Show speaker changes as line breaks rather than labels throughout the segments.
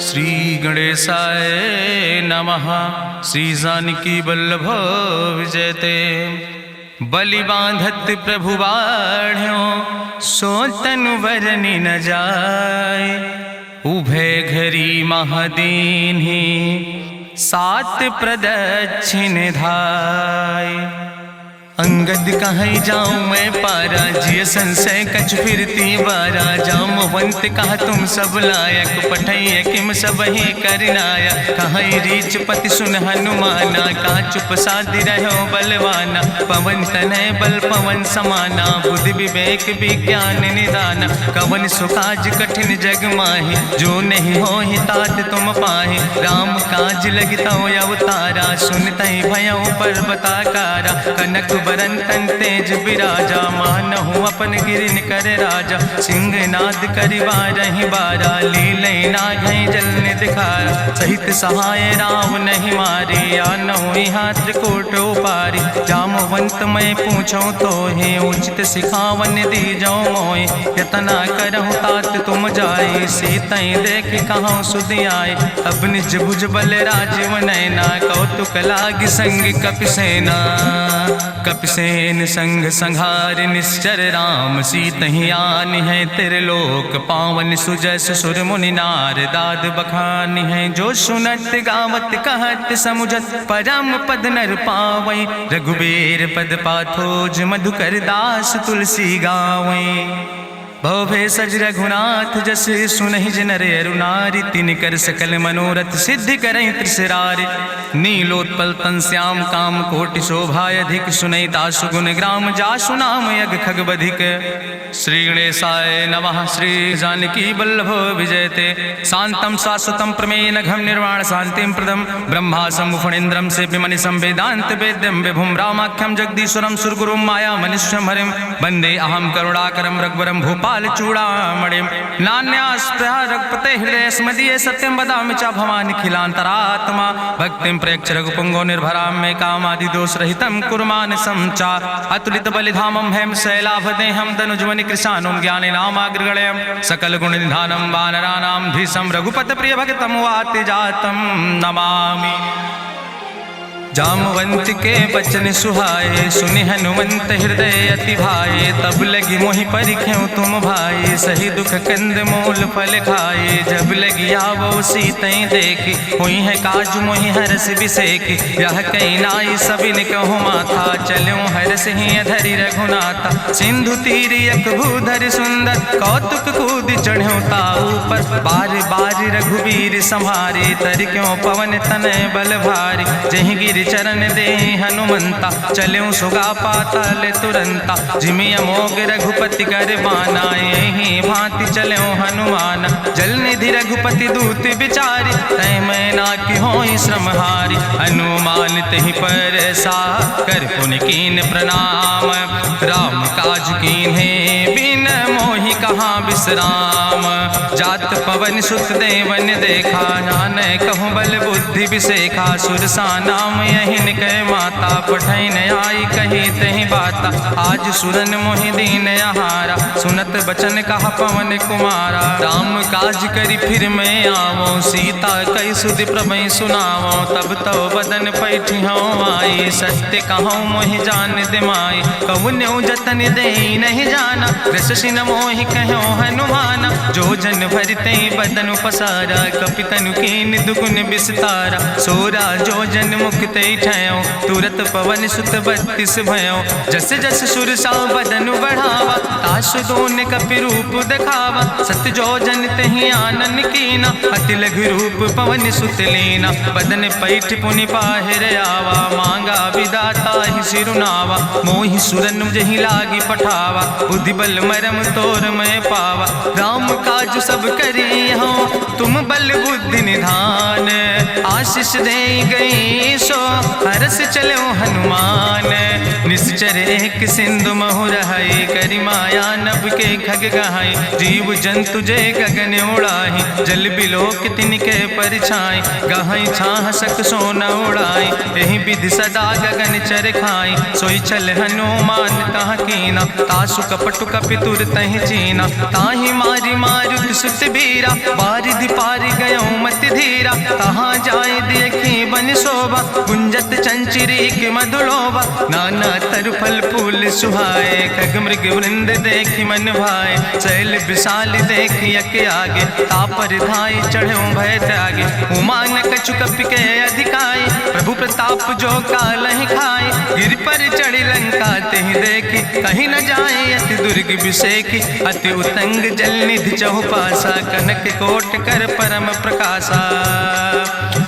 श्री गणेशाय नमः। श्री जानकी वल्लभ विजयते। बलि बांधत प्रभु बाढ़ो सो तनु बरनि न जाय। उभय घरी महादीन्हि सात प्रदक्षिण धाय। अंगद कहीं जाऊं मैं पारा जिय संशय कछ फिरती बारा। जामवंत कहा तुम सब लायक पठैय किम सब ही करनाया। कहीं रीच पति सुन हनुमाना कहा चुप साधि रहो बलवाना। पवन तनय बल पवन समाना बुद्धि विवेक विज्ञान निदाना। कवन सुकाज कठिन जग माहि जो नहीं हो ही तात तुम पाहि। राम काज लगता अवतारा सुनतहि भयो पर्वताकारा। कनक बरन तन तेज बिराजा मानहु अपन गिरिन कर राजा। सिंह नाद करिवा रही बारा लीले नागई जल दिखारा। सहित सहाय राम नहीं मारे आनहु हाथ कोट पारी। जामवंत मैं पूछो तो हे उचित सिखावन दी जाओ मोय। यतना करहु तात तुम जाए सीतई देख कहूँ सुध आए। अब निज भुज बल राजीव नैना कौतुक लाग संग कपिसेना। कपिसेन संग संहार निश्चर राम सीतहि आनि है त्रिलोक पावन। सुजस सुर मुनि नार दाद बखानि है। जो सुनत गावत कहत समुझत परम पद नर पावै। रघुबीर पद पाथोज मधुकर दास तुलसी गावै। भवे सज रघुनाथ जस सुनहि जिनर अरुनारि। तिनकर सकल मनोरथ सिद्धि करहि त्रिसरारि। नीलोत्पल तन श्याम काम कोटि शोभाय अधिक। सुनहि दासु गुण ग्राम जासु नाम यज्ञ खग बधिक। श्री गणेशाय नमः। श्री जानकी वल्लभ विजयते। शांतम शाश्वतम प्रमेय नघम निर्वाण शांतिम प्रदम। ब्रह्मा शंभु फणीन्द्रम सेव्यमणि संवेदांत वेद्यम विभुम रामाख्यम जगदीश्वरम सुरगुरुम माया मनुष्यम हरिम। वंदे अहम करुणाकरम रघुवरम भूपाल चूड़ामणिम। नान्यास्पृहा रघुपते हृदय स्मदीये सत्यम वदामि च भवानि खिलांतरात्मा। भक्तिम प्रेक्ष रघुपुंगो निर्भराम मे कामादि दोष रहितम कुर्मान समचा। अतुलित बलिधामम हेम शैलाभदेहम दनुजवनि कृशानुम ज्ञाने नामाग्रगणयम। सकल गुण निधानम वानराणाम धीसम रघुपत प्रिय भक्तम वाति जातम नमामि। जामवंत के बचन सुहाए सुनि हनुमंत हृदय अति भाए। तब लगी मोहि परिख्यों तुम भाई सही दुख कंद मूल फल खाए। जब लगी आवो सीतई देखी हुई है काज मोहि हरस बिसेखी। यह कई नाई सबिन कहु माथा चलूं हरस ही अधरि रघुनाथा। सिंधु तीर यक भूधर सुंदर कौतुक कूद चढ़्यो ताऊ पर। बार बार रघुबीर संहारे तर क्यों पवन तनय बल भारी। जहि गिर चरण दे हनुमंता चल्यों सुगा पाताल तुरंता। जिमि अमोघ रघुपति कर बाना यही भांति चल्यों हनुमान। जल निधि रघुपति दूत बिचारी तय मैं ना कि होई श्रमहारी। हनुमान तहि पर सा कर पुनि कीन प्रणाम। राम काज कीन्हे बिन मोहि कहाँ विश्राम। जात पवन सुत देवन देखा नानय कहूँ बल बुद्धि विसेखा। सुरसा नाम यहिन कह माता पठैन आई कही तहि बाता। आज सुरन मोहि दीन आहारा सुनत बचन कहा पवन कुमारा। राम काज करी फिर मैं आवो सीता कई सुधि प्रभु सुनावो। तब तो बदन पैठी हूँ आई सत्य कहूँ मोहि जान दिमाई। कहुन्यु जतन दे नहीं जाना रससिन मोहि कहो हनुमाना। जो जन भरते बदन पसारा कपितनु कीन दुगुन विस्तारा। सोरा जो जन मुक्ते ठयो तुरत पवन सुत 32 भयो। जस जस सुरसा बदन बढ़ावा तासु दोन कपि रूप दिखावा। सत जो जन तहि आनन कीना अति लघु रूप पवन सुत लीना। बदन पैठ पुनि पाहिर आवा मांगा विदाता ही सिरुनावा। मोहि सुरन जहि लागी पठावा बुद्धि बल मरम तोर मैं पावा। राम काज सब करी हो तुम बल बुद्धि निधान। आशीष दे गई सो हरस चलो हनुमान। निश्चर एक सिंधु महु रहाई करी माया नभ के खग गहाई। जीव जंतु जे गगन उड़ाही जल बिलोक तिनके परछाई। गहाई छाह सक सोना उड़ाई यही विधि सदा गगन चर खाई। सोई चल हनुमान तहाँ कीना तासु कपटु कपि तुर तहि चीना। ताहि मारी मारुत सुत बीरा बारिधि पारि गयो मति धीरा, कहाँ जाए देखी बन शोभा, गुंजत चंचरी की मधुलोभा, नाना तरु फल फूल सुहाए, खग मृग वृंद देखी मन भाए, शैल विशाल देखी यके आगे, तापर धाय चढ़ो भय त्यागे, उमान कछु कपि के अधिकाई, प्रभु प्रताप जो कालहि खाए, गिर पर चढ़ी लंका तेहि देखी, कहीं न जाए अति दुर्ग विषेखी, अति उतंग जल निधि चहुपासा, कनक कोट कर परम प्रकाशा,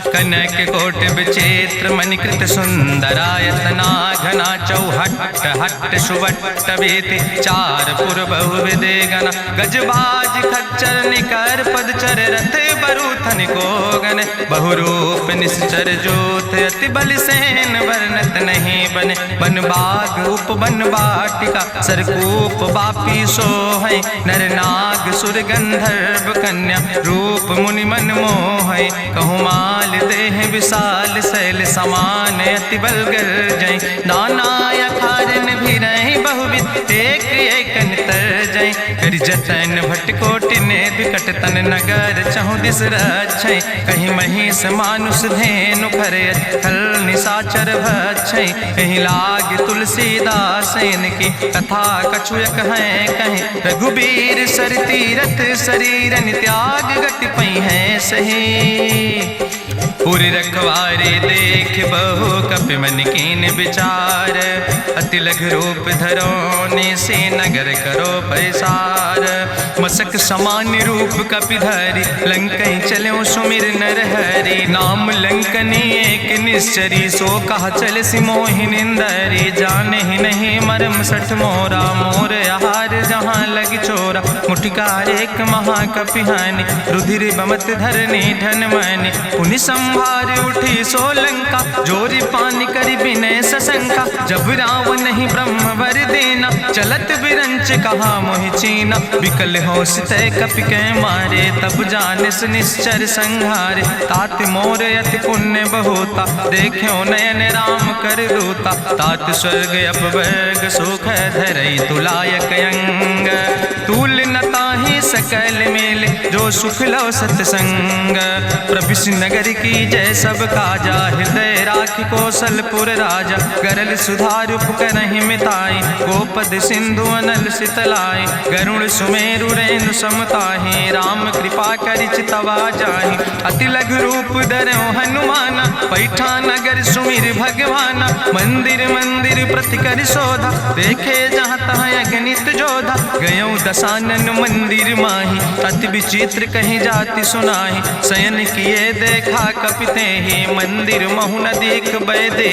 कनक कोट विचित्र मणिकृत सुंदरायतना, घना चौहट्ट हट्ट सुवट्ट वेति, चार पुर बहु विदे गण, गजबाज खच्चर निकर पदचर, रथ बरूथन को गण, बहुरूप निश्चर जोत, अति बल सेन वर्णत नहीं बने, बन बाग उप बन बाटिका, सरकूप बापी सोहै, नर नाग सुर गंधर्व कन्या, रूप मुनि मन मोहै, कहूँ माल देह विशाल शैल समान, अति बल गर्जै, नाना अखारन भी रही बहुविध, एक एक तर जय, कर जतन भटकोटि ने विकट तन नगर, चहु दिस रक्षै, कहीं महिष मानुष धेनु खरे, खल निशाचर भक्षै, कहीं लाग तुलसीदास इनकी, कथा कछुयक है कहीं, रघुबीर सर तीरथ शरीरन त्याग गति पई है सही, पूरी रखवारे देख बहु कपि मन कीन विचार, अति लघु रूप धरोने से नगर करो पैसार, मसक समान रूप कपि धरि, लंकई चलो सुमिर नर हरि, नाम लंकनी एक निश्चरी, सो कहा चल सिमोहि निंदरी, जाने ही नहीं मरम सठ मोरा, मोर आहार जहाँ लग चोरा, मुठिकार एक महाकपि हानि, रुधिर बमत धरनी धन मनि, पुनि संभार उठी सोलंका, जोरी पानी करी विनय सशंका, जब रावण नहीं ब्रह्म वर देना, चलत बिरंच कहा मोहि चीना, विकल होश तय कपि के मारे, तब जानिस निश्चर संहारे, तात मोर अति पुण्य बहुता, देख्यो नयन राम कर दूता, तात स्वर्ग अपवर्ग सुख धरई तुलायक अंग, तूल न ताहि सकल मेल, जो सुख लो सत्संग, प्रभिस नगर की जय सब काजा, हृदय राखि कौशलपुर राजा, गरल सुधार उपकरहि मिताई, गोपद सिंधु अनल सितलाई, गरुड़ सुमेरु रेणु समताहि, राम कृपा करि चितवा जाहि, अति लघु रूप धरौ हनुमाना, पैठा नगर सुमिर भगवाना, मंदिर मंदिर प्रति कर शोधा, देखे जहाँ तहाँ अगणित जोधा, गयौ दशानन मंदिर माही, अति विचित्र कहीं जाति सुनाही, शयन किए देखा कपिते ही, मंदिर महु न देख बैदे,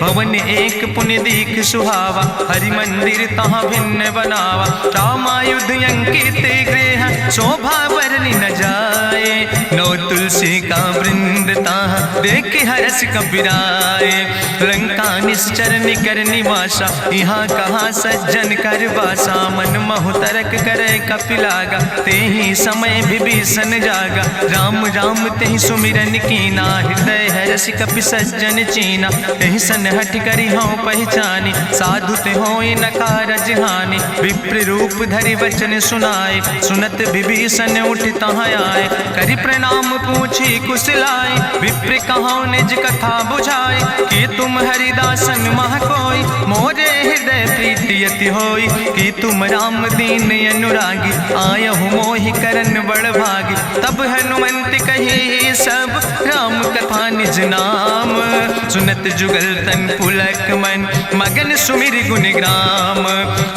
भवन एक पुण्य दीख सुहावा, हरि मंदिर तहाँ भिन्न बनावा, रामायुध अंकित गृह, शोभा बरली न जाए, नौ तुलसी का वृंद तहाँ देख हरस कपिराए, लंका निश्चर निकर निवासा, यहाँ कहाँ सज्जन कर बासा, मन महु तरक करे कपिलागा, ते ही समय विभीषण जागा, राम राम तेहि सुमिरन कीना, हृदय हरस कपि सज्जन चीना, तेहि सन हठ करी हूँ पहचानी, साधु ते होई न कारज हानि, विप्र रूप धरि वचन सुनाए, सुनत विभीषण उठ तहाँ आए, करि प्रणाम पूछी कुशलाए, विप्र कहाँ निज कथा बुझाए, कि तुम हरिदासन मह कोई, मोरे हृदय प्रीति अति होई, कि तुम राम दीन अनुरागी, आयहु मोहि करन बड़ भागी, तब हनुमंत कही सब राम कथा निज नाम, सुनत जुगल तन पुलक मन, मगन सुमिर गुण ग्राम,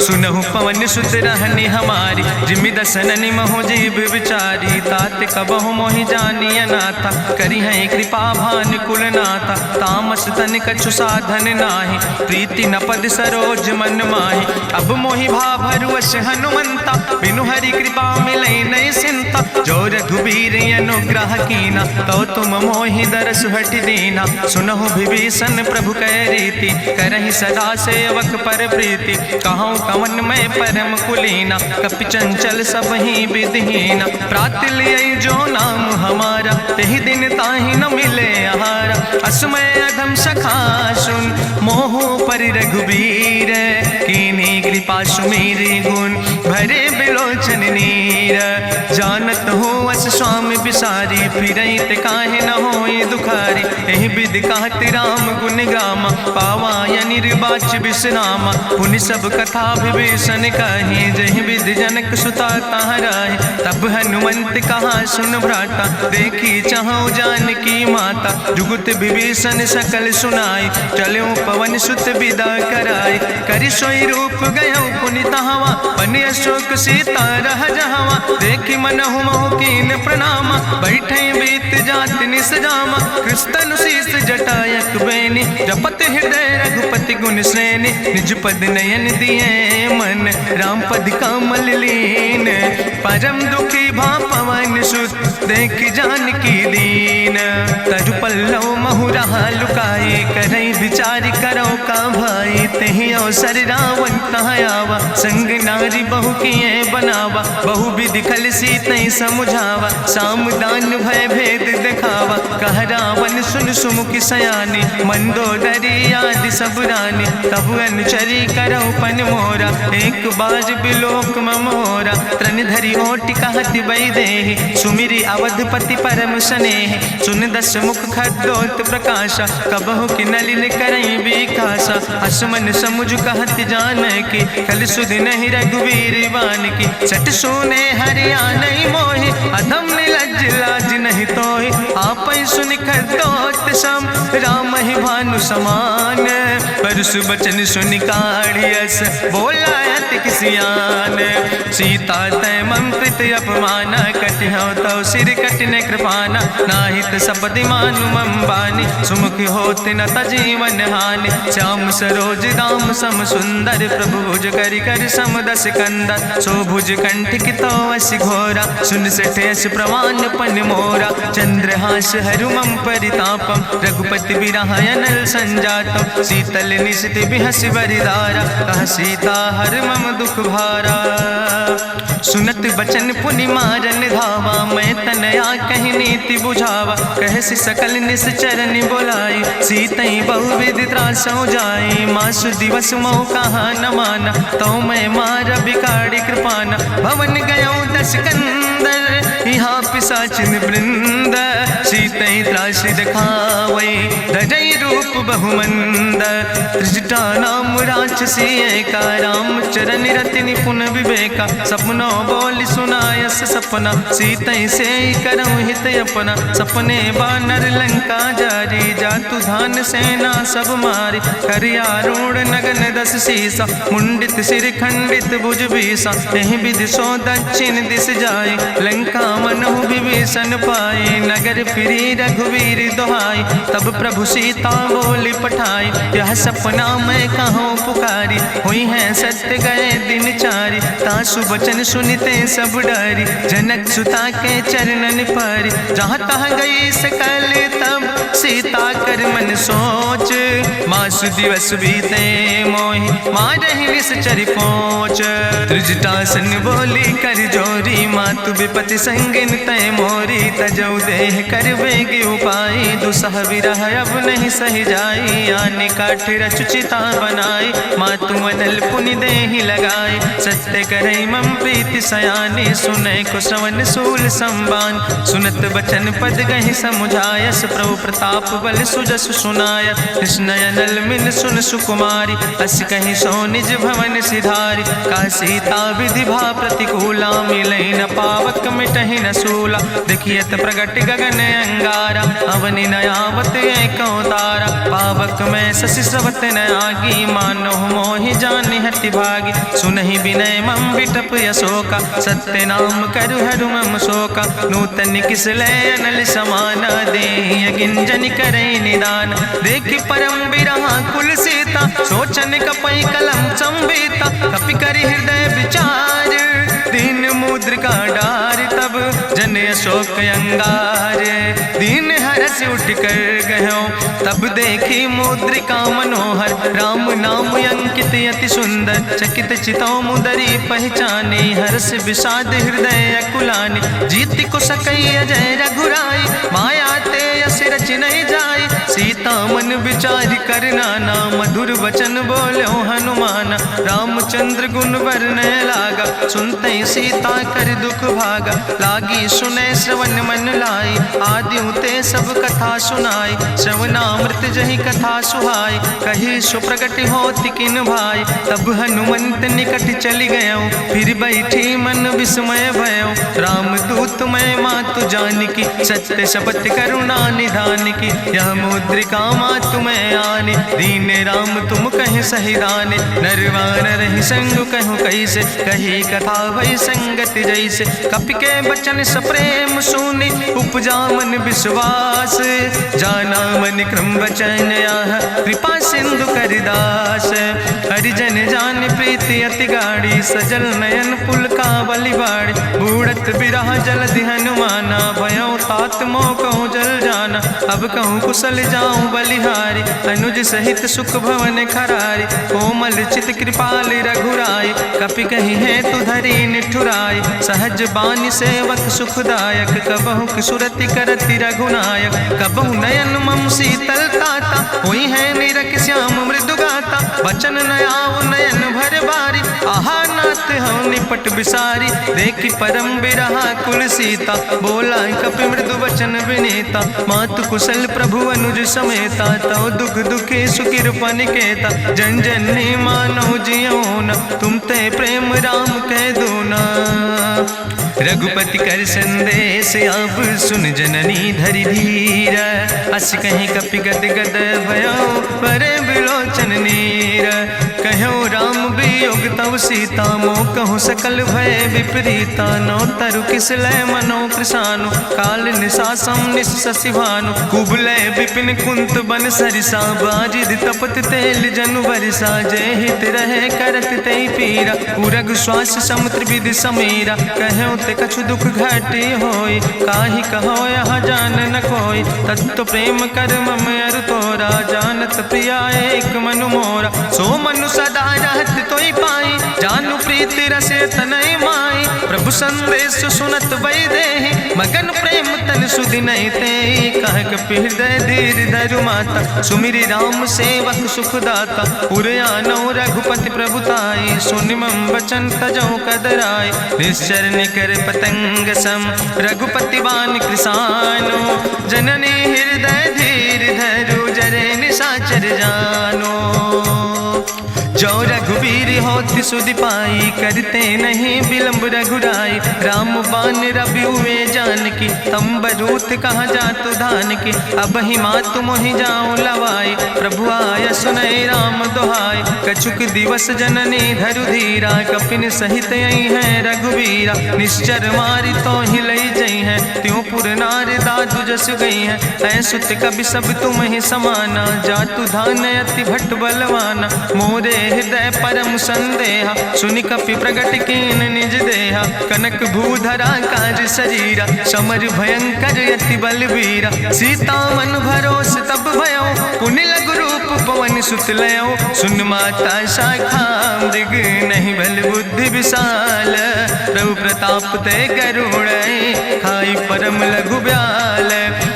सुनहु पवन सुत रहनी हमारी, जिमि दसननि महु जीव विचारी, तात कबहु मोहि जानी अनाथा, करी है कृपा भान कुल नाथा, तामस तन कछु साधन नाही, प्रीति न पद सरोज मन माही, अब मोहि भाभरुवश हनुमंता, बिनु हरि कृपा मिलै नहीं सिंता, जो रघुबीर अनुग्रह कीना, तो तुम मोहि दरस हट दीना, सुनहु विभीषण प्रभु कै रीति, करहि सदा सेवक पर प्रीति, कहूँ कवन में परम कुलीना, कपि चंचल सब ही विधिहीना, प्रात लिय जो नाम हमारा, तेहि दिन ताहि न मिले आहारा, असमय अधम सखा सुन, मोहु पर रघुबीर, कीन्ही कृपा सुमेरि गुण, भरे बिलोचन नीर, जानत हो अस स्वामी बिसारी, फिरई ते काहे न होई दुखारी। एहि विधि कहत राम गुण गामा, पावा निर्बाच विश्रामा। पुनि सब कथा विभीषण कही, जहि विधि जनक सुता कहाँ रहे। तब हनुमंत कहा सुन भ्राता, देखी चाहूँ जानकी माता। जुगुत विभीषण सकल सुनाई, चलो पवन सुत विदा कराई। करि सोई रूप गयो पुनि तहवा, बन अशोक सीता रह जहवा। देखी मनहु महु कीन प्रणामा, बैठे बीत जात निस जामा। कृष्ण शीस जटायक बेनी, जपत हृदय रघुपति गुण श्रेणी। निज पद नयन दिए मन, राम पद कमल लीन। परम दुखी भा पवन सुत, देख जानकी दीन। तरु पल्लव महु रहा लुकाई, करई विचार करो का भाई। तेहि अवसर रावण तहाँ आवा, संग नारी बहु किए बनावा। बहु विधि खल सीतै समुझावा, साम दान भय भेद दिखावा। कह रावण सुन सुमुखी सयानी, मंदोदरी आदि सब रानी। तब अनुचरी करो पन मोरा, एक बार बिलोक ममोरा। त्रन धरि ओटि कहत बई देहि, सुमिरी अवधपति परम स्नेह। सुन दस मुख खद्योत प्रकाशा, कबहु कि नलिन करई बिकासा। असमन समुझ कहत जानकी, कल सुध नहीं रघुवीर बान की। सट सुने हरियाणई मोहि, अधम निलज्ज लाज नहीं तोहि। आपै सुनि खद्योत सम, राम ही भानु समान। परसु बचन सुनि काढ़ियस, बोला अति किसियान। सीता तै मम कृत अपमाना, कटिहौ तौ सिर कटिन कृपाना। नाहित सपदि मानु मम बानी, सुमुख होत न तजीवन हानि। श्याम सरोज दाम सम सुंदर, प्रभु भुज करि कर सम दस कंदर। सो भुज कंठ कितो अस घोरा, सुन सठेस प्रमाण पन मोरा। चंद्रहास हरु मम परितापम, रघुपति बिरहायनल संजातम। शीतल निशित बिहस बरिदारा, कह सीता हर मम दुख भारा। सुनत बचन पुनि मारन धावा, मैं तनया कहि नीति बुझावा। कहसि सकल निश्चरन बोलाई, सीतई बहुविधि त्रासौ जाई। मासु दिवस मोह कहा न माना, तो मैं मार बिकाड़ी कृपाना। भवन गयो दस कंदर, यहाँ पिशाचिन वृंद। सीतई त्रास दिखावई, धजई रूप बहुमंद। त्रिजटा नाम राक्षसी एका, राम चरण रति निपुण विवेका। सपनो बोल सुनायस सपना, सीतई से करऊँ हित अपना। सपने बानर लंका जारी, जातु धान सेना सब मारी। करियारूढ़ नगन दस सीसा, मुंडित सिर खंडित भुज बीसा। एहि विधि सो दक्षिण दिस जाय, लंका मनहु विभीषण पाए। नगर फिरी रघुवीर दोहाई, तब प्रभु सीता बोली पठाई। यह सपना मैं कहूँ पुकारी, हुई है सत्य गए दिन चारी। तासु बचन सुनते सब डरी, जनक सुता के चरणन पर। जहाँ तहाँ गई सकल तब, सीता कर मन सोच। मासु दिवस बीते मोहि, मारहि निश्चर पहुँच। त्रिजटासन बोली कर जोरी, मातु विपति संगिन तय मोरी। तजौ देह कर बेगी उपाय, दुसह विरह अब नहीं सही जाई। आने काठ रचुचिता बनाई, मातु मनल पुनि देहि लगाई। सत्य करई मम प्रीति सयानी, सुनै को श्रवण सूल संबान। सुनत बचन पद गहि समुझायस, प्रभु प्रताप बल सुजस सुनाय। कृष्णयनल मिन सुन सुकुमारी, अस कहि सो निज भवन सिधारी। का सीता विधि भा प्रतिकूला, मिलै न पावक मिटहि न सूला। देखियत प्रगट गगन अंगारा, अवनि नयावत एको तारा। पावक में शशि स्रवत न आगी, मानो मोहि जानि हति भागी। सुनहि विनय मम विटप यशोका, सत्य नाम करु हरु मम शोका। नूतन किसले अनल समाना, देहि गिंजन करई निदान। देखि परम बिरहा कुल सीता, सोचन कपई कलम संवेता। कपि करि हृदय विचार, दीन मुद्रिका डार। तब जन अशोक अंगार, दीन हरस उठ कर गयो। तब देखी मुद्रिका मनोहर, राम नाम अंकित अति सुंदर। चकित चितौ मुदरी पहचानी, हर्ष विषाद हृदय अकुलानी। जीत को सकई अजय रघुराई, माया ते यस रच नहीं जाई। सीता मन विचार कर नाना, मधुर वचन बोलो हनुमाना। रामचंद्र गुण वरने लागा, सुनते सीता कर दुख भागा, लागी सुने श्रवण मन लाई, आदियों ते सब कथा सुनाई, श्रवणामृत जही कथा सुहाई, कही सुप्रगट होति किन भाई, तब हनुमंत निकट चली गयो, फिर बैठी मन विस्मय भयो, राम दूत मैं मातु जानकी, सत्य शपथ करुणा निधान की, यह मुद्रिका मातु मैं आने, दीन राम तुम कहे सही दाने, नरवान रही संग कहूँ कैसे, कही कथा भई संगति जैसे, कपि के बचन सप्रेम सुनी, उपजा मन विश्वास, जाना मन क्रम वचन आह, कृपा सिंधु करिदास, हरिजन जान प्रीति अति गाड़ी, सजल नयन पुलकावली बाड़ी, बूढ़त बिरह जलधि हनुमाना, भयो तात मोह कहूँ जल जाना, अब कहूँ कुशल जाऊँ बलिहारी, अनुज सहित सुख भवन खरारी, कोमल चित कृपाल रघुराई, कपि कही है तु धरी निठुराई, सहज बानी सेवक सुखदायक, कबहु किशुरति करति रघुनायक, कबहु नयन मम शीतल ताता, हुई है निरख श्याम मृदु गाता, बचन नयाव नयन भर बारी, आहा नाथ हम निपट बिसारी, देखी परम बिरहा कुल सीता, बोला कपि मृदु वचन विनीता, मातु कुशल प्रभु अनुज समेता, तव दुख दुखी सुकृपा निकेता, जन जननी मानो जियो न, तुम ते प्रेम राम कह दो ना, रघुपति कर संदेश अब सुन जननी धरि धीर, अस कहीं कपि गद गद भयो परे बिलोचन नीर, कहो राम वियोग तव सीता, मोह कहूँ सकल भय विपरीता, नौ तरु किस लय मनो कृशानु, काल निशासम निशि भानु, कुबलय विपिन कुंत बन सरिसा, बाजिद तपत तेल जनु बरिसा, जय हित रहे करत ते पीरा, उरग श्वास समुद्र विधि समीरा, कहो ते कछु दुख घटी होई, काहि कहो यहाँ जान न कोई, तत्व प्रेम कर मम अरु तोरा, जानत प्रिया एक मनु मोरा, सो मनु सदा रहत तोई पाई, जानु प्रीति रसे तनय माई, प्रभु संदेश सुनत वै देहि, मगन प्रेम तन सुधि नहीं ते, कह कपि हृदय धीर धरु माता, सुमिरि राम सेवक सुखदाता, उरयानो रघुपति प्रभुताई, सुनि मम वचन तजौ कदराई, निश्चर निकर पतंग सम, रघुपति बान कृसानो, जननी हृदय धीर धरु जरे निशाचर जानो, जो रघुवीर होति सुधि पाई, करते नहीं विलंब रघुराई, राम बान रवि हुए जानकी, तंबरूथ कहाँ जातु धान की, अब ही मातु मोहि जाऊँ लवाई, प्रभु आय सुनय राम दुहाई, कछुक दिवस जननी धरु धीरा, कपिन सहित यही है रघुवीरा, निश्चर मारी तो ही लई जई है, त्यों पुर नार दादु जस गई है, ऐसुत कभी सब तुम ही समाना, जातु धान अति भट्ट बलवाना, मोरे हृदय परम संदेहा, सुनि कपि प्रगट कीन निज देहा, कनक भूधरा काज शरीरा, समर भयंकर यति बलवीरा, सीता मन भरोस तब भयो, पुनि लघु रूप पवन सुत लयो, सुन माता शाखा मृग नहीं बल बुद्धि विशाल, प्रभु प्रताप ते गरुड़ खाई परम लघु ब्याल,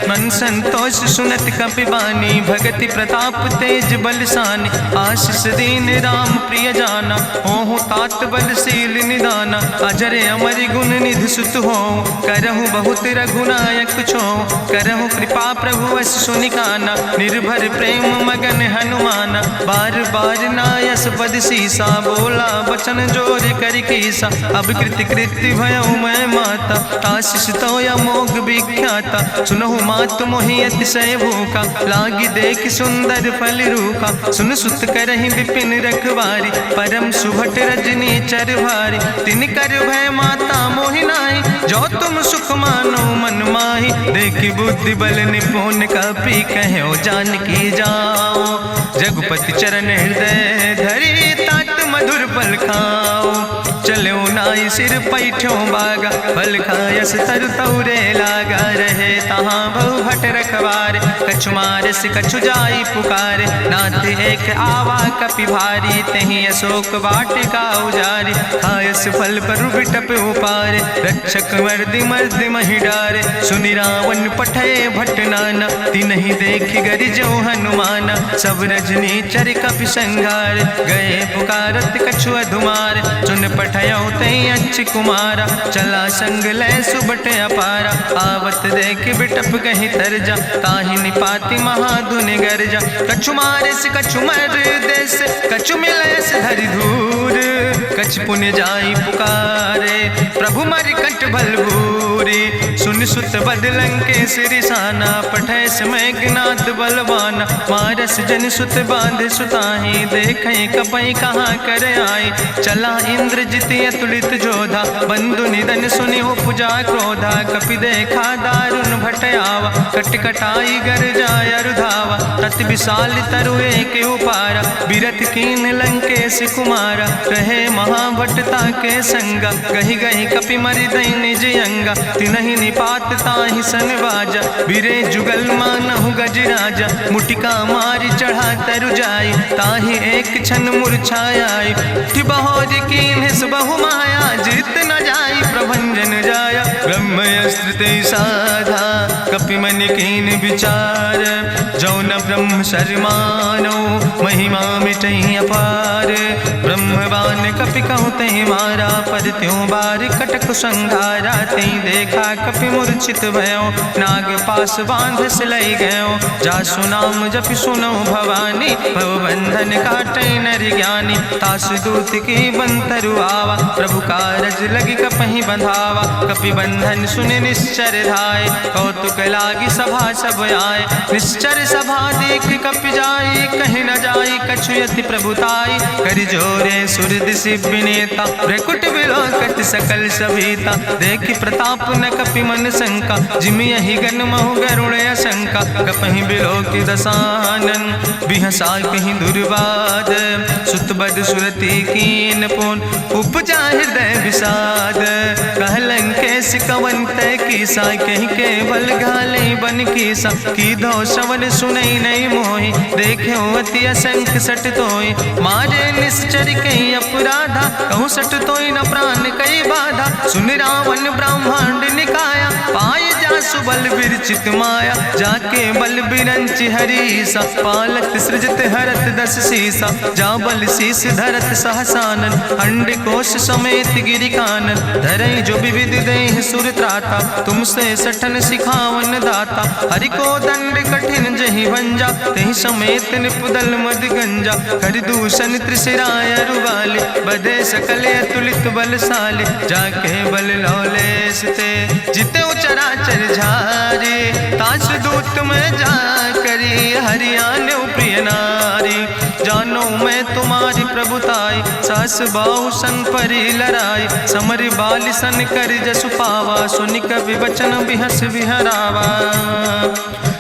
मन संतोष सुनत कपि बानी, भगति प्रताप तेज बलसानी, आशीष दीन राम प्रिय जाना, ओहु तात बलशील निदाना, अजर अमर गुण निधि सुत हो, करहु बहुत रघुनायक छो, करहु कृपा प्रभु वश सुनिकाना, निर्भर प्रेम मगन हनुमाना, बार बार नायस पद सीसा, बोला बचन जोर कर कीसा, अब कृति कृति भयो मैं माता, आशीष तो अमोघ विख्याता, सुनहु मातु मोहि अतिशय भूखा, लागी देख सुंदर फल रूखा, सुन सुत करहि विपिन रखवारी, परम सुभट रजनी चर भारी, तिन कर भय माता मोहि नाहि, जो तुम सुख मानो मन माहि, देखि बुद्धि बल निपुण कपि कहो जानकी जाओ, रघुपति चरण हृदय धरि तात मधुर फल खाओ, चलो नाई सिर पैठो बागा, फल खायस तरु तौरे लागा, रहे तहाँ बहु भट रखवारे। कछु मारस कछु जाई पुकारे, नाथ एक आवा कपि भारी। तहीं अशोक वाटिका उजारी, खायस फल पर बिटप उपारे। रक्षक मर्दि मर्दि महि डारे, सुनि रावण पठय भट नाना। तिन्हि देख गरिजो हनुमाना, सब रजनी चर कपि संघार। गए पुकारत कछु अधुमार, सुन पठयो तई अच्छ कुमारा। चला संग लै सुबट अपारा, आवत देख बिटप कहीं तरजा। ताहि निपाति महाधुनि गर्जा, कछु मारिस कछु मर देस। कछु मिलैस धरि धूर, कछ पुण्य जाई पुकारे। प्रभु मरि कंठ भल भूरी, सुन सुत बद लंकेश रिसाना। पठय समय ज्ञात बलवाना, मारस जन सुत बांध सुताहि। देखें कपई कहाँ कर आए, चला इंद्रजित अतुलित जोधा। बंधु निधन सुनि उपजा क्रोधा, कपि देखा दारुण भट आवा। कट कटाई गर जाय रुधावा, तत विशाल तरु एक उपारा। बिरथ कीन लंकेश कुमारा, रहे महाभटता के संगा। गहि गहि कपि मरि दई निज अंगा, तिन्हि निपात ताहि सन बाजा। बिरे जुगल मानहु गजराजा, मुटिका मारि चढ़ा तरु जाई। ताहि एक क्षण मूर्छाई, बहोज कीन्हिस बहु माया। जीत न जाई प्रभंजन जाया, ब्रह्मस्त्र ते साधा। कपि मन कीन विचार, जौ न ब्रह्म शर्मानो। महिमा मिटई अपार, ब्रह्मवान कपि कहु तहि मारा। पर त्यों बार कटक संघारा, तई देखा कपि मूर्छित भयो। नाग पास बांध सिलई गयो, जासु नाम जपि सुनो भवानी। भव बंधन काटै नर ज्ञानी, तासु दूत की बंतरु आवा। प्रभु कारज लगी कपहि बंधावा, कपि बंधन सुनि निश्चर धाय। कौतुक लागी सभा सब आए, निश्चर सभा देख कपि जाई। कहीं न जाई कछु यति प्रभुताई, कर जोरे सुर दिसि विनेता। भ्रकुट विलोकत सकल सभीता, देखि प्रताप न कपि मन शंका। जिमि यहि गन महु गरुण शंका, कपहि बिलोकि दसानन। बिहसा कहीं दुर्वाद, सुत बद सुरति कीन पुन। उपजा हृदय विषाद, कह लंकेश कवन तय कीसा। कहीं केवल घाले बन कीसा, की दो श्रवण सुनई नहीं मोहि। देखे अति असंख सट तोय, मारे निश्चर कहीं अपराधा। कहूँ सट तोय न प्राण कई बाधा, सुन रावण ब्रह्मांड निकाया। पाय जासु बल विरचित माया, जाके बल बिरंचि हरीसा। पालत सृजत हरत दस सीसा, जा बल शीस धरत सहसानन। अंड कोश समेत गिरि कानन, धरई जो विविध देह सुर त्राता। तुमसे सठन सिखावन दाता, हरि को दंड कठिन जहि भंजा। तहि समेत निपुदल मद गंजा, कर दूषण त्रिशिराय रुवाले। बधे सकल अतुलित बलशाले, जाके बल लौलेस ते। जिते चराचर झारे, तास दूत में जा करी। हरियाणा प्रिय नारी, जानो मैं तुम्हारी प्रभुताई। सास बाहु सन परी लड़ाई, समर बाल सन कर जसु पावा। सुनि कवि वचन बिहस विहरावा,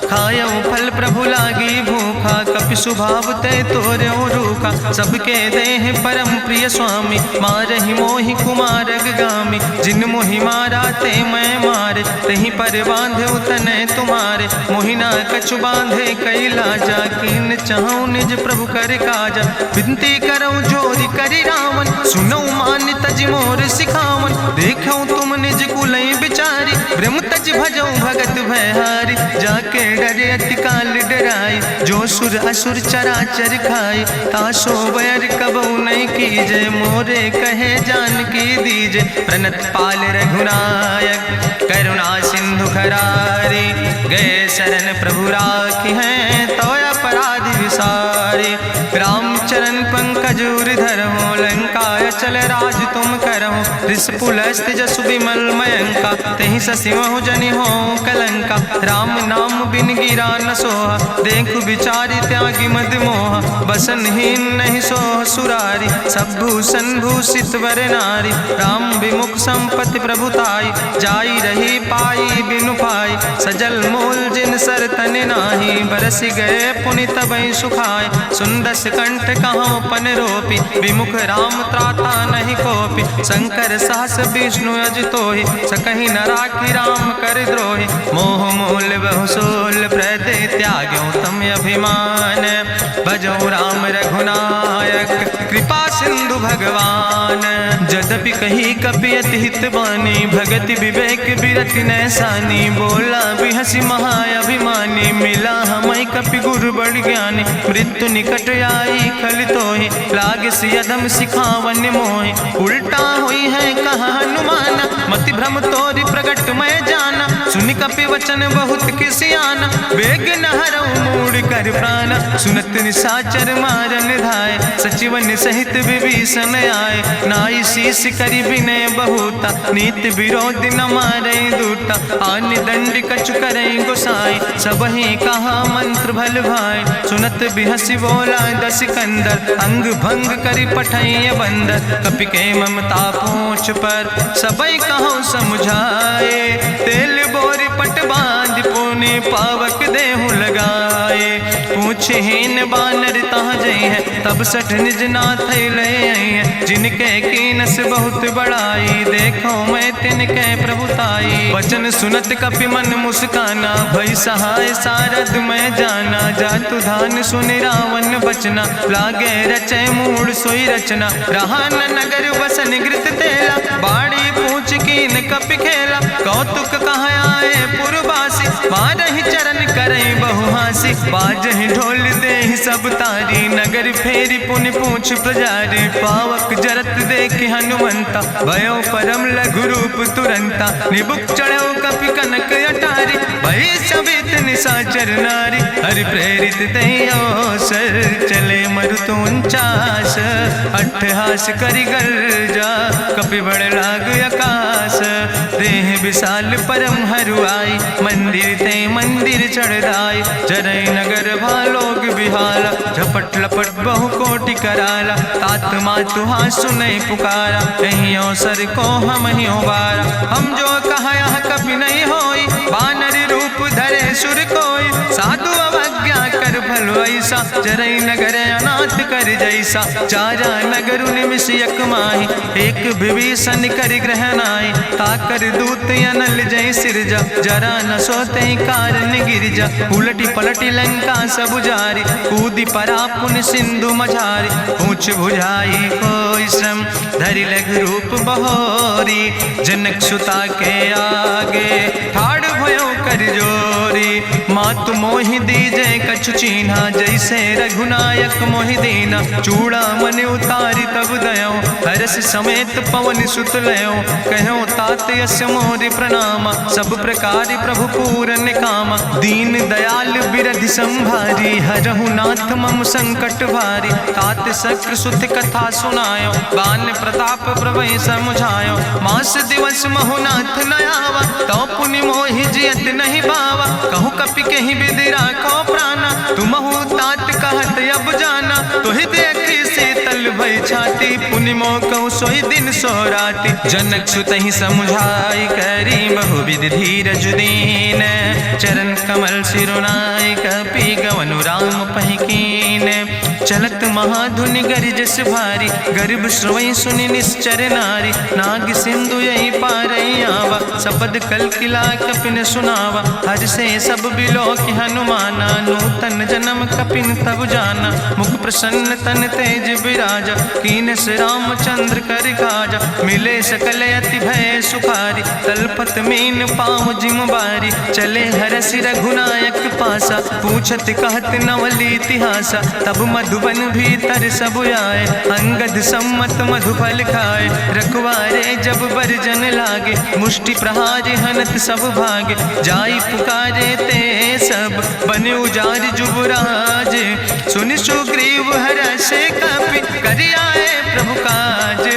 खायो फल प्रभु लागी भूखा। कपि स्वभाव ते तोर्यो रूखा, सबके देह परम प्रिय स्वामी। मारहि मोहि कुमारग गामी, जिन मोहि मारा ते मैं मारे। तहीं पर बांधे तनै तुम्हारे, मोहिना कछु बांधे कई लाजा। कीन चाहूं निज प्रभु कर काजा, विनती करऊं जोरि करि रावण। सुनऊ मान तज मोर सिखावन, देखऊं तुम निज कुलई बिचारी। ब्रह्म तज भजऊं भगत भयहारी, जाके डरे अति काल डराई। जो सुर असुर चराचर खाई, तासो बैर कबऊ नहीं कीजे। मोरे कहे जानकी दीजे, प्रणत पाल रघुनायक। करुणा सिंधु खरारी, गए शरण प्रभु राखी हैं। तो अपराध विसारी, रामचरण पंकज उर धरहु। लंकाय चल राज तुम करहु, रिसपुलस्त जसु विमल मयंका। तहि ससिमहु जनि हो कलंका, राम नाम बिन गिरा न सोहा। देखु विचारि त्यागी मद मोहा, बसनहीन नहीं सोह सुरारी। सब भूषण भूषित वर नारी, राम विमुख संपत्ति प्रभुताई। जाई रही पाई बिनु पाई, सजल मूल जिन सर तन नाही, बरस गए पुनि तबई सुखाए। सुंदस कंठ कहाँ पन रोपी, विमुख राम त्राता नहीं कोपी। शंकर सहस विष्णु अजितोहि, सकहि न राखी राम कर द्रोहि। मोह मूल बहुसूल प्रदे त्याग्यो तम अभिमान। भजो राम रघुनायक कृपा सिंधु भगवान। यद्यपि कही कपि अति हित बानी, भगति विवेक बिरति नैसानी। बोला भी हसी महाअभिमानी, मिला हमें कपि गुरु बड़ ज्ञानी। मृत्यु निकट आई खल तोहि, लागे सियदम सिखावन मोहि। उल्टा हुई है कहा हनुमाना, मति भ्रम तोरि प्रगट मैं जाना। सुनि कपि वचन बहुत किसियाना, बेग न हरऊ मूढ़ कर प्राण। सुनत निशाचर मारन धाय, सचिवन सहित विभीषण आए। नाई शीस करि विनय बहुता, नीति विरोध न मारे दूता। आन दंड कछु करे गोसाई, सबहि कहा मंत्र भल भाई। सुनत बिहसी बोला दस कंदर, अंग भंग करि पठैय बंदर। कपि के ममता पूछ पर, सबई कहो समुझाए। तेल बोरी पट बांध पुनि पावक देहु लगाए। पूछहीन बानर तहाँ जई है, तब सठ निज नाथ ले आई है। जिनके कीनस बहुत बड़ाई, देखो मैं तिनके प्रभुताई। वचन सुनत कपि मन मुस्काना, भई सहाय सारद मैं जाना। जातु धान सुनि रावण बचना, लागे रचे मूढ़ सोई रचना। रहा न नगर बसन घृत तेला, बाड़ी पूछ कीन कपि खेला। कौतुक कहाँ आए पुरवासी, मारहि चरण करई बहु हासी। बाजहि ढोल देहि सब तारी, नगर फेरी पुनि पूछ प्रजारी। पावक जरत देख हनुमंता, भयो परम लघु रूप तुरंता। निबुक चढ़ो कपि कनक अटारी, भई सबित निशाचर नारी। हरि प्रेरित तहि अवसर, चले मरुत 49। अट्ठहास करि गर्जा, कपि बड़ लाग आकाश। देह विशाल परम हरुआई, मंदिर ते मंदिर चढ़ाई। जरई नगर भालोग बिहाला, झपट लपट बहु कोटि कराला। तात मातु हाँ सुनै पुकारा, कहीं अवसर को हम ही उबारा। हम जो कहा यहाँ कभी नहीं होई, बानर रूप धरे सुर कोई। साधु अवज्ञा कर भल ऐसा, जरई नगर अनाथ कर जैसा। चारा नगर निमिष यक माही, एक विभीषण कर ग्रह नाई। ताकर दूत अनल जय सिरजा, जरा न सोते कारण गिरजा। उलटी पलटी लंका सब जारी, कूदी परा पुन सिंधु मझारी। पूछ बुझाई कोई श्रम, धरि लघु रूप बहोरी। जनक सुता के आगे, ठाड़ भयो कर जोरी। मातु मोहि दीजे कछु चीन्हा, जैसे रघुनायक मोहि दीना। चूड़ा मन उतारी तब दयो, हरस समेत पवन सुत लयो। कहो तात यस मोरि प्रणामा, सब प्रकार प्रभु पूरन कामा। दीन दयाल बिरधि संभारी, हरहु नाथ मम संकट भारी। तात शक्र सुत कथा सुनायो, बान प्रताप प्रभय समुझायो। मास दिवस महु नाथ न आवा, तो पुनि मोहि जियत नहीं बावा। कहु कपि कहीं विधि राखो प्राणा, तुमहु तात कहत अब जाना। तुहि देखी शीतल भई छाती, पुनि मोह कहु सोई दिन सो राति। जनक सुतहि समुझाई, करी बहुविधि धीरज दीन। चरण कमल सिरुनाई, कपि गवनु राम पहि कीन। चलत महाधुनि गरिजस भारी, गर्भ श्रोई सुनि निश्चर नारी। नाग सिंधु यही पारई आवा, सबद कल किला कपिन सुनावा। हर से सब बिलो कि हनुमाना, नूतन जन्म कपिन तब जाना। मुख प्रसन्न तन तेज विराजा, कीनस रामचंद्र कर काजा। मिले सकल अति भय सुखारी, तलपत मीन पाँव जिम बारी। चले हरसि रघुनायक पासा, पूछत कहत नवल इतिहासा। तब मधुबन भीतर सब आए, अंगद सम्मत मधुफल खाए। रखवारे जब बरजन लागे, मुष्टि प्रहारे हनत सब भागे। जाई पुकारे ते सब, बने उजार जुबराज। सुनि सुग्रीव हर्षे कपि, करि आए प्रभु काज।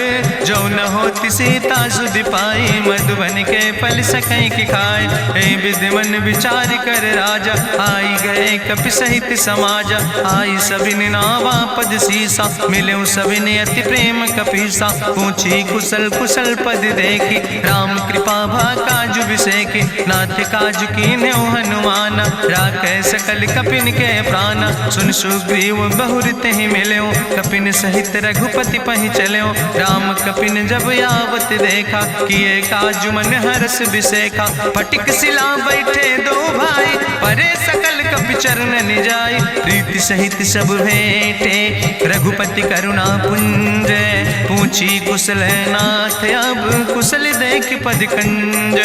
जो न होति सीता सुध पाई, मधुबन के फल सकैं की खाए। ए विधि मन विचार कर राजा, आई गए कपि सहित समाजा। आई सबिन नावा पद सीसा, मिले सबिन अति प्रेम कपीसा। पूछी कुशल कुशल पद देखी, राम कृपा भा काजु विसेखी। नाथ काजु कीन्हे हनुमान, राखै सकल कपिन के प्राण। सुन सुग्रीव बहुर तेहि मिल्यो, कपिन सहित रघुपति पहि चल्यो। राम कपिन जब आवत देखा, किए काजु मन हरस विसेखा। फटिक सिला बैठे दो भाई, परे सकल कपि चरण जाय। प्रीति सहित सब भेंटे, रघुपति करुणा पुंज। पूछी कुशल नाथ, अब कुशल देख पद कंज।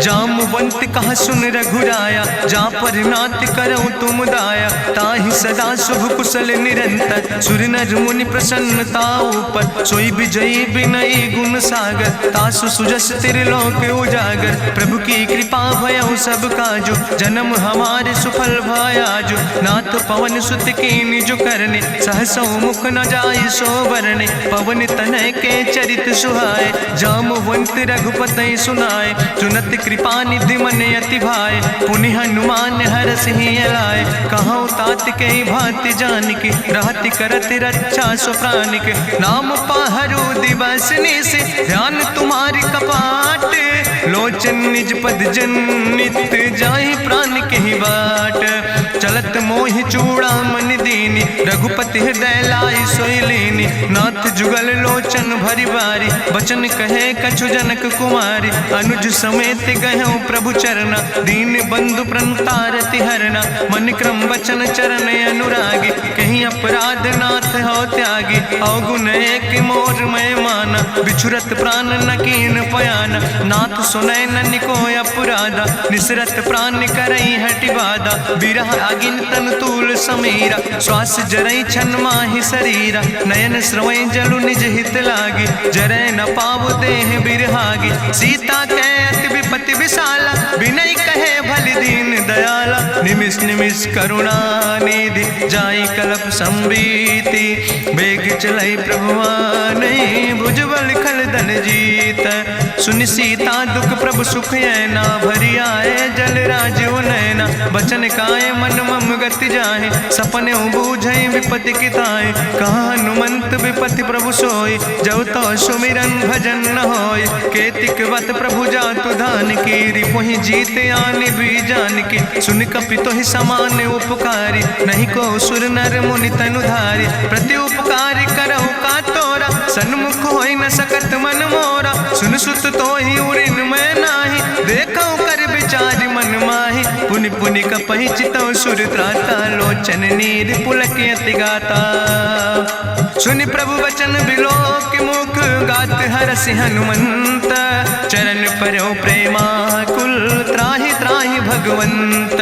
जामवंत कहा सुन रघुराया, जा पर नाथ करऊं तुम दाया। ताहि सदा शुभ कुशल निरंतर, सुर नर मुनि प्रसन्नता ऊपर। सोई विजयी विनयी गुण सागर, तासु सुजस त्रिलोक उजागर। प्रभु की कृपा भयउ सब काजु, जन्म हमारे सुफल भयाजु। नाथ पवन सुत कीन्हि जो करने, सहसौ मुख न जाय सो बरने। पवन तनय के चरित सुहाए, जामवंत रघुपति सुनाए। चुनत कृपा निधि मन अति भाए, पुनि हनुमान हरषि लाए। कहौं तात के भांति जानकी, रहति करत रक्षा सो प्राणिक। नाम पाहरु दिवस निश, ध्यान तुम्हारी कपाट। लोचन निज पद जनित, जाहि प्राण के ही बाट। चलत मोहि चूड़ामणि दीनी, रघुपति हृदय लाई सोई लीनी। नाथ जुगल लोचन भरि बारी, बचन कहे कछु जनक कुमारी। अनुज समेत गहऊँ प्रभु चरना, दीन बंधु प्रणतारति हरना। मन क्रम वचन चरण अनुरागी, कहीं अपराध नाथ हो त्यागी। अवगुण एक मोर मैं माना, बिछुरत प्राण न कीन पयाना। नाथ सुनय ननि को अपराधा, निसरत प्राण करई हटि बाधा। बिरह अगिन तन तूल समीरा, श्वास जरई छन माहि शरीरा। नयन श्रवई जलु निज हित लागी, जरय न पाव देह बिरहागी। सीता के अति विपति विशाला, विनय कहे भलि दीन दयाला। निमिष निमिष करुणा निधि, जाई कलप संबीति। बेग चलई प्रभुआनहि, भुजबल खल धन जीत। सुनि सीता दुख प्रभु सुख ऐना, भरि आए जल राज नैना। बचन काए मन मम गति जाहे, सपने बूझई विपति किताए। कहा हनुमंत विपति प्रभु सोई, जब तो सुमिरन भजन न होय। केतिक वत प्रभु जातु धान की, रिपुहि जीत आने भी जान की। सुन कपि तोहि समान उपकारी, नहीं को सुर नर मुनि तनु धारी। प्रति उपकारी करहु का तोरा, सन्मुख होई न सकत मन मोरा। सुन सुत तोहि उरिन मैं नाही, देखौ कर विचार मन माहि। पुनि पुनि कपहि चितौ सुर त्राता, लोचन नीर पुलक अति गाता। सुनि प्रभु वचन बिलोक मुख, गात हरषि हनुमंत। चरण परौ प्रेमाकुल, त्राहि त्राहि भगवंत।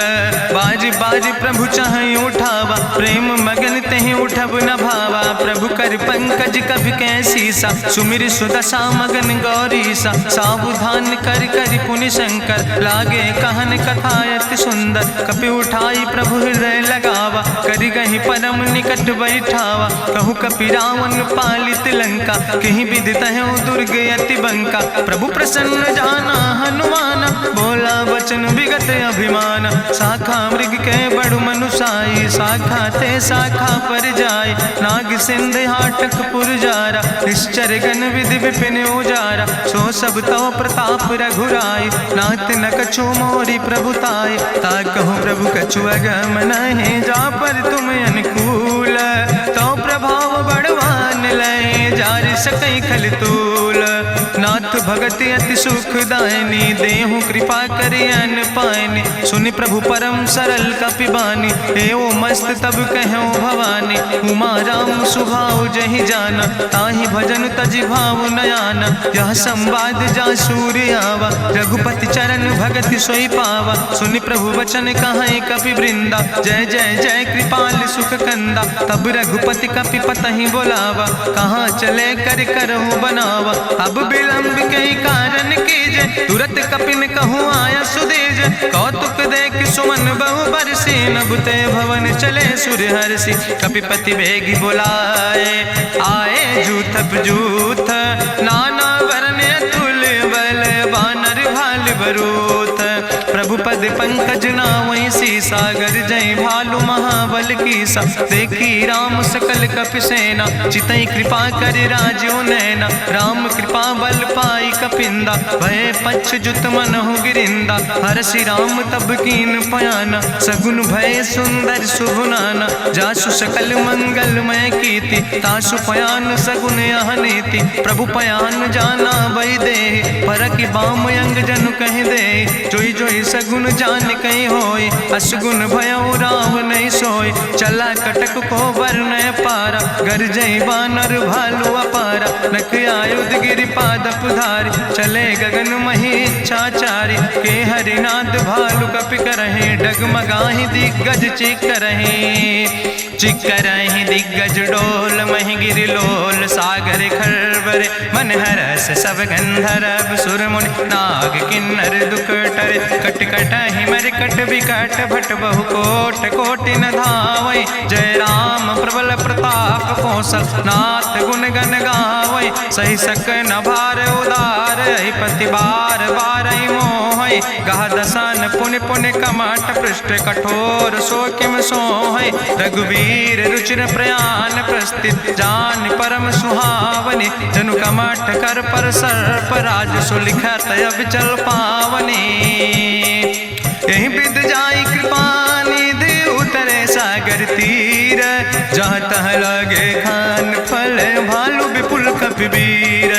बाज बाज प्रभु चाहि उठावा, प्रेम मगन तेहि उठब न भावा। प्रभु कर पंकज कभि कैसीसा, सुमिर सुदशा मगन गौरीसा। सावधान कर कर पुनि शंकर, लागे कहन कथा अति सुंदर। कपि उठाई प्रभु हृदय लगावा, करि गहि परम निकट बैठावा। कहु कपि रावण पालित लंका, कहि विधि तहु दुर्ग अति बंका। प्रभु प्रसन्न जाना हनुमाना, बोला वचन विगत अभिमान। शाखा मृग के बड़ु मनुसाई, शाखा ते शाखा पर जाय। नाग सिंध हाटक पुरजारा, निश्चर गण विधि विपिन उजारा। सो सब तव प्रताप रघुराई, नाथ न कछु मोरी प्रभुताई। ताकहु प्रभु कछु अगम नहीं, जा पर तुम अनुकूल। तो प्रभाव बड़वान लय, जार सकई खल तूल। नाथ भगति अति सुखदायनी, देहु कृपा करि अन पायनि। सुनि प्रभु परम सरल कपिबानी, एवं मस्त तब कहूँ भवानी। उमा राम सुभाव जहि जाना, ताहि भजन तजि भाव नयाना। यह संवाद जा सूर्य आवा, रघुपति चरण भगति सोई पावा। सुनि प्रभु वचन कहाई कपि वृंदा, जय जय जय कृपाल सुख कंदा। तब रघुपति कपि पतहि बोलावा, कहाँ चले कर करहु बनावा। अब विलंब कई कारण कीजे, तुरत कपिन कहूँ आया सुदेज। कौतुक देख सुमन बहु बरसी, नभते भवन चले सूर्य हर्षि। कपिपति बेगी बुलाए, आए जूथ जूथ नाना वरने बरूथ। प्रभु पद पंकज नावै सी सागर जय भालु महाबल की सा। देखी राम सकल कपि सेना चितई कृपा कर राजो नैना। राम कृपा बल पाई कपिंदा भय पछ जुत मनहु गिरिंदा। हरषि राम तब कीन पयाना सगुन भय सुंदर शुभ नाना। जासु सकल मंगलमय कीर्ति तासु पयान सगुन यह नीति। प्रभु पयान जाना भई दे परखि बाम अंग जनु कहि दे। जोई जोई सगुन जान कहीं होय असगुन भयो राम नहीं सोय। चला कटक को वर्ण पारा गरजई बानर भालू अपारा। नख आयुध गिरि पादप धारी चले गगन मही इच्छाचारी। के हरिनाद भालु कपि करहि डगमगाहि दिग्गज चिकरहि। चिकरहि दिग्गज डोल महि गिरि लोल सागर खरबरे। मन हरस सब गंधर्व सुर मुनि नाग किन्नर दुख टरे। कट कटहि मरकट विकट भट बहु कोट कोटि न धावै। जय राम प्रबल प्रताप कौशल नाथ गुण गण गावै। सही सक न भार उदार पति बार बार मोहै। गह दसन पुनि पुनि कमठ पृष्ठ कठोर सो किम सोहै। रघुवीर रुचिर प्रयान प्रस्थित जान परम सुहावनी। जनु कमठ कर पर सर्प राज सुलिखत अविचल पावनी। यही विद जाई कृपा निधि उतरे सागर तीर। जहाँ तह लगे खान फल भालू विपुल कपिवीर।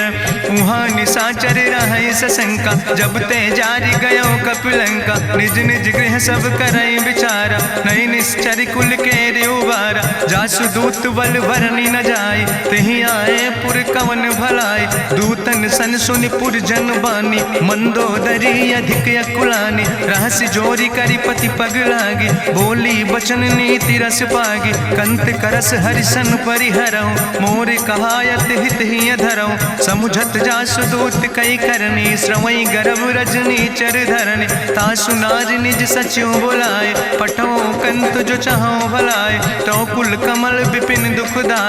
उहाँ निशाचर रहै सशंका जब ते जारी गयो कपिलंका। निज निज गृह सब करई विचारा नहीं निश्चर कुल के उबारा। जासु दूत बल भरनी न जाय तेहि आए पुर कवन भलाई। दूतन सन सुनि पुर जन बानी मंदोदरी अधिक अकुलानी। रहस्य जोरी करी पति पग लागी बोली बचन नीति रस पागी। कंत करस हरिसन परिहरऊँ मोर कहायत हित ही धरऊँ। समुझत जासु दूत कई करनी श्रवई गर्भ रजनी चर धरनी। तासु नाज निज सचिव बुलाए पठो कंत जो चाहो भलाए। तो कुल कमल विपिन दुखदाय